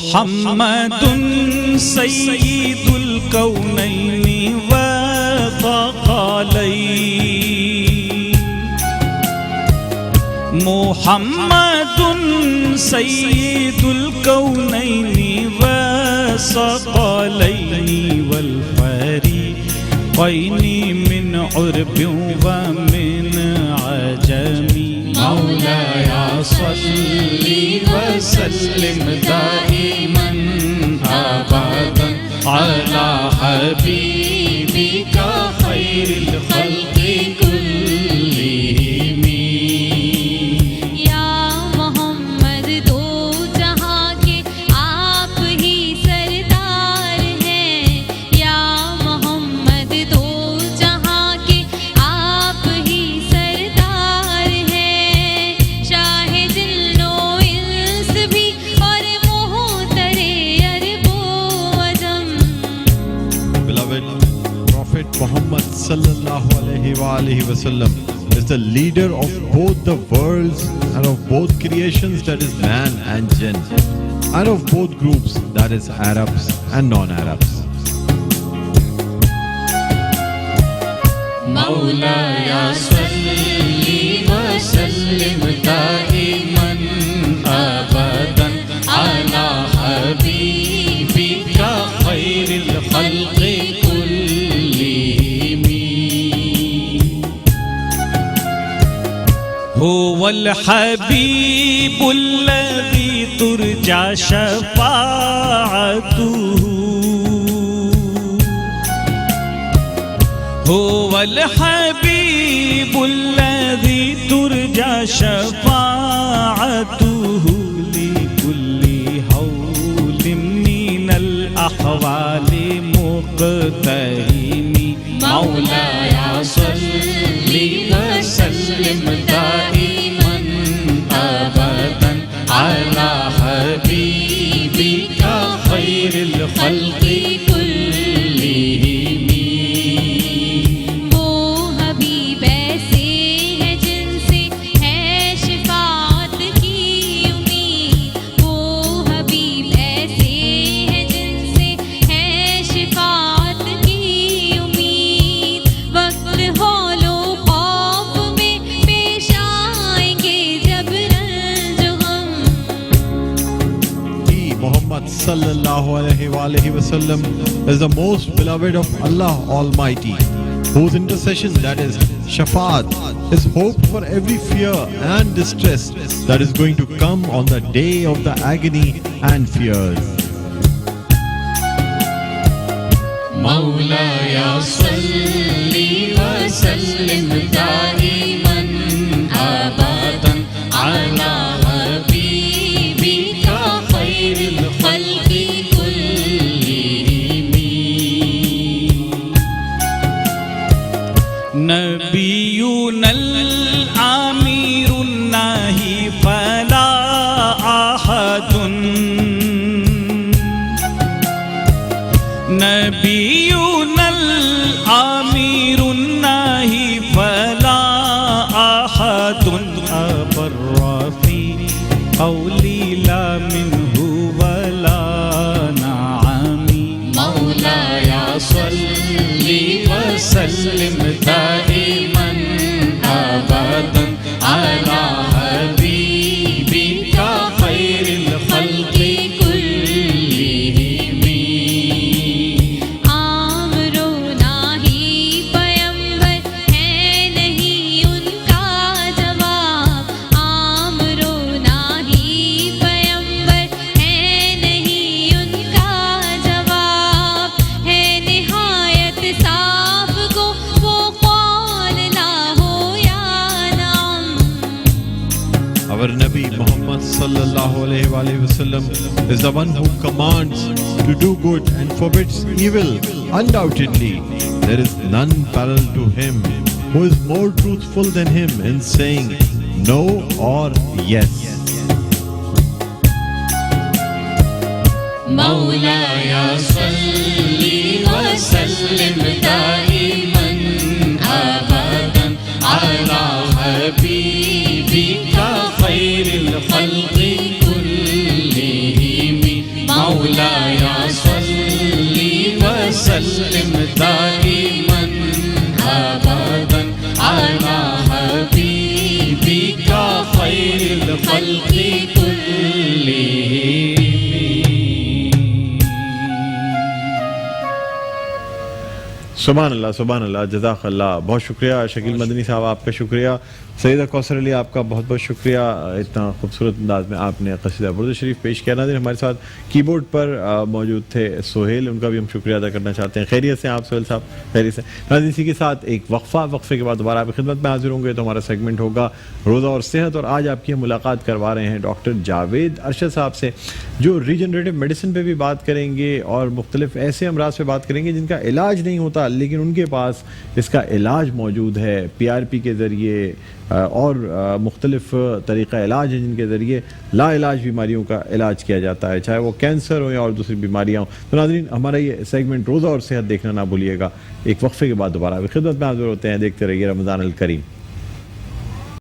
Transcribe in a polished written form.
मुहम्मदुन सय्यिदुल कौनैनि व थक़लैन। मुहम्मदुन सय्यिदुल कौनैनि व थक़लैनि वल फ़रीक़ैनि मिन उर्बिन व मिन अजमी। मौलाया सल्ली व सल्लिम दाइमन अबदन अला हबीबिका खैरिल खल्क़ि कुल्लिहिम। या मोहम्मद दो जहां के आप ही सरदार हैं। या मोहम्मद दो जहां के आप ही सरदार हैं। शाहे जिन्नो इंस भी और मोहतरे अरबो अजम। Beloved Prophet Muhammad sallallahu alaihi wasallam is the leader of both the worlds and of both creations, that is man and jinn, and of both groups, that is Arabs and non-Arabs. मौलाया सल्ली व सल्लिम दाइमन अबदन अला हबीबिका खैरिल खल्क़ि कुल्लिहिम। हुवल हबीबुल्लज़ी तुरजा शफ़ाअतुहु। हुवल हबीबुल्लज़ी तुरजा शफ़ाअतुहु लिकुल्लि हौलिम मिनल अहवालि मुक़तहिमी। मौलाया सल्ली व सल्लिम दाइमन अबदन अला हबीबिका खैरिल खल्क़ि कुल्लिहिम। वो हबीब ऐसे हैं जिनसे है शिफाअत की उम्मीद। वो हबीब ऐसे हैं जिनसे है शिफाअत की उम्मीद। वक्त हौलो खौफ में पेश आएंगे जब रंज गम। He, Muhammad sallallahu alaihi wasallam, is the most beloved of Allah Almighty, whose intercession, that is Shafaat, is hoped for every fear and distress that is going to come on the day of the agony and fears. मौलाया सल्ली व सल्लिम दाइमन अबदन अला हबीबिका खैरिल खल्क़ि कुल्लिहिम। नबियुनल आमीरुन नाही फला अहदुन। नबियुनल आमीरुन नाही फला अहदुन अबर्रा फी क़ौली ला मिन्हु वला नअमी। मौलाया सल्ली व सल्लिम दाइमन अबदन अला हबीबिका खैरिल खल्क़ि कुल्लिहिम। आमरो नाही पयंबर है नहीं उनका जवाब। आमरो नाही पयंबर है नहीं उनका जवाब। है निहायत साफ को वो कौन ना हो या नाम। Our Nabi Muhammad sallallahu alaihi wasallam is the one who commands to do good and forbids evil. Undoubtedly, there is none parallel to him who is more truthful than him in saying no or yes. मौलाया सल्ली व सल्लिम दाइमन अबदन अला हबीबिका खैरिल खल्क़ि कुल्लिहिम। वसल्लिम दाइमन अबदन अला हबीबिका खैरिल खल्क़ि कुल्लिहिम। सुभान अल्लाह, जज़ाकल्लाह। बहुत शुक्रिया शकील मदनी साहब, आपका शुक्रिया। सैयदा कौसर अली, आपका बहुत बहुत शुक्रिया, इतना खूबसूरत अंदाज में आपने क़सीदा बुर्द शरीफ पेश किया। नाज़रीन, हमारे साथ कीबोर्ड पर मौजूद थे सोहेल, उनका भी हम शुक्रिया अदा करना चाहते हैं। खैरियत से आप सोहेल साहब? खैरियत से। नाज़रीन, इसी के साथ एक वक्फ़े के बाद दोबारा आपकी खिदमत में हाजिर होंगे। तो हमारा सेगमेंट होगा रोज़ा और सेहत, और आज आपकी हम मुलाकात करवा रहे हैं डॉक्टर जावेद अरशद साहब से, जो रीजनरेटिव मेडिसिन पर भी बात करेंगे और मुख्तलिफ ऐसे अमराज पर बात करेंगे जिनका इलाज नहीं होता लेकिन उनके पास इसका इलाज मौजूद है। PRP के ज़रिए और मुख्तलिफ तरीक़ा इलाज हैं जिनके ज़रिए लाइलाज बीमारियों का इलाज किया जाता है, चाहे वो कैंसर हो या और दूसरी बीमारियाँ हों। तो नाज़रीन, हमारा ये सेगमेंट रोज़ा और सेहत देखना ना भूलिएगा। एक वक्फ़े के बाद दोबारा खिदमत में हाज़िर होते हैं। देखते रहिए रमज़ान अल करीम।